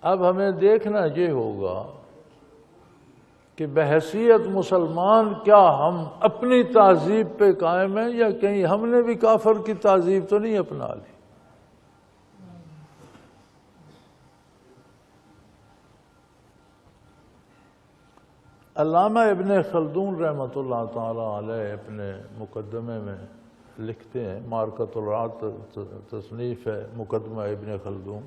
اب ہمیں دیکھنا یہ ہوگا کہ بحیثیت مسلمان کیا ہم اپنی تہذیب پہ قائم ہیں یا کہیں ہم نے بھی کافر کی تہذیب تو نہیں اپنا لی۔ علامہ ابن خلدون رحمۃ اللہ تعالی علیہ اپنے مقدمے میں لکھتے ہیں، معرکۃ الرعد تصنیف ہے مقدمہ ابن خلدون،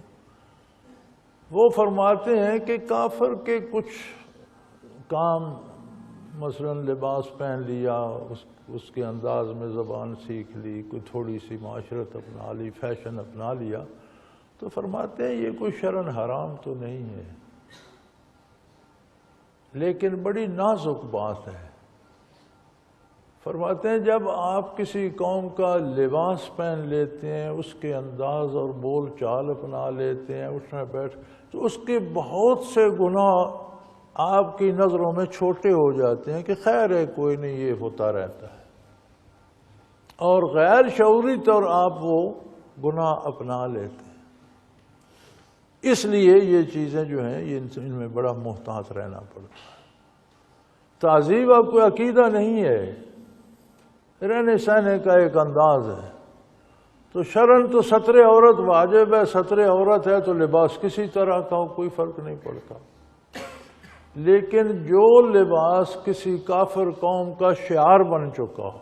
وہ فرماتے ہیں کہ کافر کے کچھ کام، مثلا لباس پہن لیا، اس کے انداز میں زبان سیکھ لی، کوئی تھوڑی سی معاشرت اپنا لی، فیشن اپنا لیا، تو فرماتے ہیں یہ کوئی شرعاً حرام تو نہیں ہے، لیکن بڑی نازک بات ہے۔ فرماتے ہیں جب آپ کسی قوم کا لباس پہن لیتے ہیں، اس کے انداز اور بول چال اپنا لیتے ہیں، اٹھنا بیٹھ، تو اس کے بہت سے گناہ آپ کی نظروں میں چھوٹے ہو جاتے ہیں کہ خیر ہے کوئی نہیں، یہ ہوتا رہتا ہے، اور غیر شعوری طور آپ وہ گناہ اپنا لیتے ہیں۔ اس لیے یہ چیزیں جو ہیں ان میں بڑا محتاط رہنا پڑتا ہے۔ تہذیب اب کوئی عقیدہ نہیں ہے، رہنے سہنے کا ایک انداز ہے، تو شرعاً تو ستر عورت واجب ہے، ستر عورت ہے تو لباس کسی طرح کا ہو کوئی فرق نہیں پڑتا، لیکن جو لباس کسی کافر قوم کا شعار بن چکا ہو،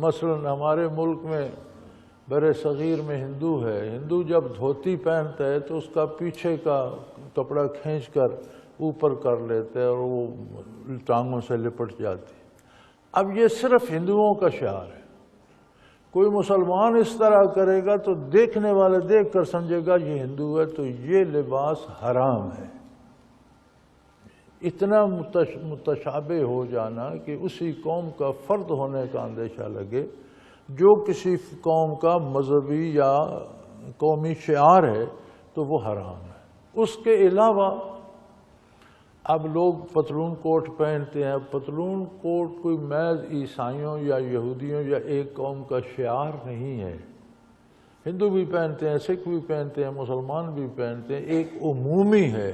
مثلا ہمارے ملک میں بر صغیر میں ہندو ہے، ہندو جب دھوتی پہنتا ہے تو اس کا پیچھے کا کپڑا کھینچ کر اوپر کر لیتے ہیں اور وہ ٹانگوں سے لپٹ جاتی ہے۔ اب یہ صرف ہندوؤں کا شعار ہے، کوئی مسلمان اس طرح کرے گا تو دیکھنے والے دیکھ کر سمجھے گا یہ ہندو ہے، تو یہ لباس حرام ہے۔ اتنا متشابہ ہو جانا کہ اسی قوم کا فرد ہونے کا اندیشہ لگے، جو کسی قوم کا مذہبی یا قومی شعار ہے تو وہ حرام ہے۔ اس کے علاوہ اب لوگ پتلون کوٹ پہنتے ہیں، پتلون کوٹ کوئی محض عیسائیوں یا یہودیوں یا ایک قوم کا شعار نہیں ہے، ہندو بھی پہنتے ہیں، سکھ بھی پہنتے ہیں، مسلمان بھی پہنتے ہیں، ایک عمومی ہے،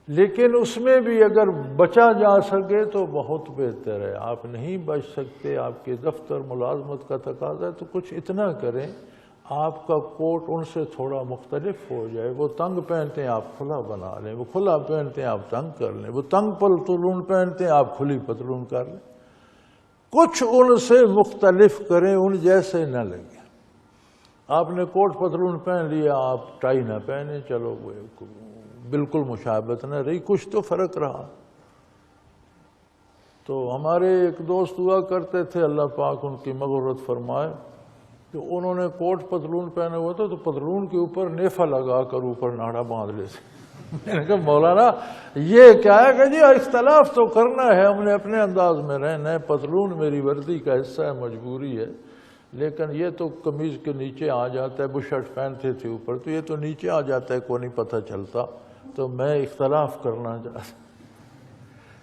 لیکن اس میں بھی اگر بچا جا سکے تو بہت بہتر ہے۔ آپ نہیں بچ سکتے، آپ کے دفتر ملازمت کا تقاضا ہے، تو کچھ اتنا کریں آپ کا کوٹ ان سے تھوڑا مختلف ہو جائے، وہ تنگ پہنتے ہیں آپ کھلا بنا لیں، وہ کھلا پہنتے ہیں آپ تنگ کر لیں، وہ تنگ پتلون پہنتے ہیں آپ کھلی پتلون کر لیں، کچھ ان سے مختلف کریں، ان جیسے نہ لگے۔ آپ نے کوٹ پتلون پہن لیا، آپ ٹائی نہ پہنے، چلو بالکل مشابہت نہ رہی، کچھ تو فرق رہا۔ تو ہمارے ایک دوست ہوا کرتے تھے، اللہ پاک ان کی مغفرت فرمائے، کہ انہوں نے کوٹ پتلون پہنے ہوا تھا تو پتلون کے اوپر نیفا لگا کر اوپر ناڑا باندھ لیتے۔ میں نے کہا مولانا یہ کیا ہے؟ کہ جی اختلاف تو کرنا ہے، ہم نے اپنے انداز میں رہنا ہے، پتلون میری وردی کا حصہ ہے، مجبوری ہے، لیکن یہ تو قمیض کے نیچے آ جاتا ہے، بشرٹ پہنتے تھے اوپر، تو یہ تو نیچے آ جاتا ہے، کوئی نہیں پتہ چلتا، تو میں اختلاف کرنا چاہتا،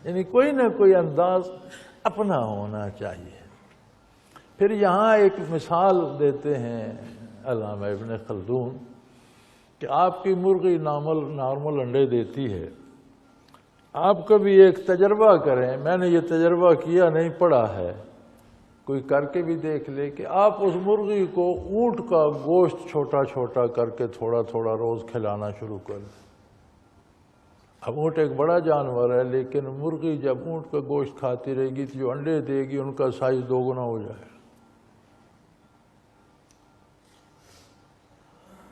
یعنی کوئی نہ کوئی انداز اپنا ہونا چاہیے۔ پھر یہاں ایک مثال دیتے ہیں علامہ ابن خلدون کہ آپ کی مرغی نارمل انڈے دیتی ہے، آپ کبھی ایک تجربہ کریں، میں نے یہ تجربہ کیا نہیں پڑھا ہے، کوئی کر کے بھی دیکھ لے، کہ آپ اس مرغی کو اونٹ کا گوشت چھوٹا چھوٹا کر کے تھوڑا تھوڑا روز کھلانا شروع کر دیں۔ اب اونٹ ایک بڑا جانور ہے، لیکن مرغی جب اونٹ کا گوشت کھاتی رہے گی تو جو انڈے دے گی ان کا سائز 2 گنا ہو جائے گا۔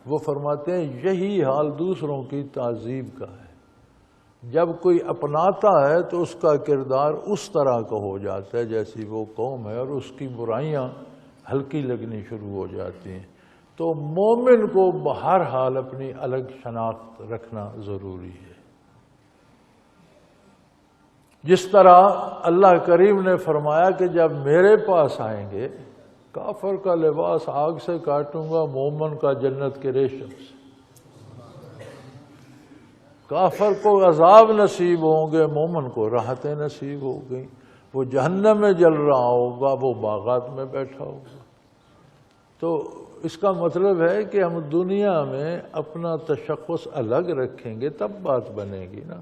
وہ فرماتے ہیں یہی حال دوسروں کی تہذیب کا ہے، جب کوئی اپناتا ہے تو اس کا کردار اس طرح کا ہو جاتا ہے جیسی وہ قوم ہے، اور اس کی برائیاں ہلکی لگنی شروع ہو جاتی ہیں۔ تو مومن کو بہر حال اپنی الگ شناخت رکھنا ضروری ہے۔ جس طرح اللہ کریم نے فرمایا کہ جب میرے پاس آئیں گے، کافر کا لباس آگ سے کاٹوں گا، مومن کا جنت کے ریشم سے۔ کافر کو عذاب نصیب ہوں گے، مومن کو راحتیں نصیب ہو گئیں، وہ جہنم میں جل رہا ہوگا، وہ باغات میں بیٹھا ہوگا۔ تو اس کا مطلب ہے کہ ہم دنیا میں اپنا تشخص الگ رکھیں گے تب بات بنے گی نا.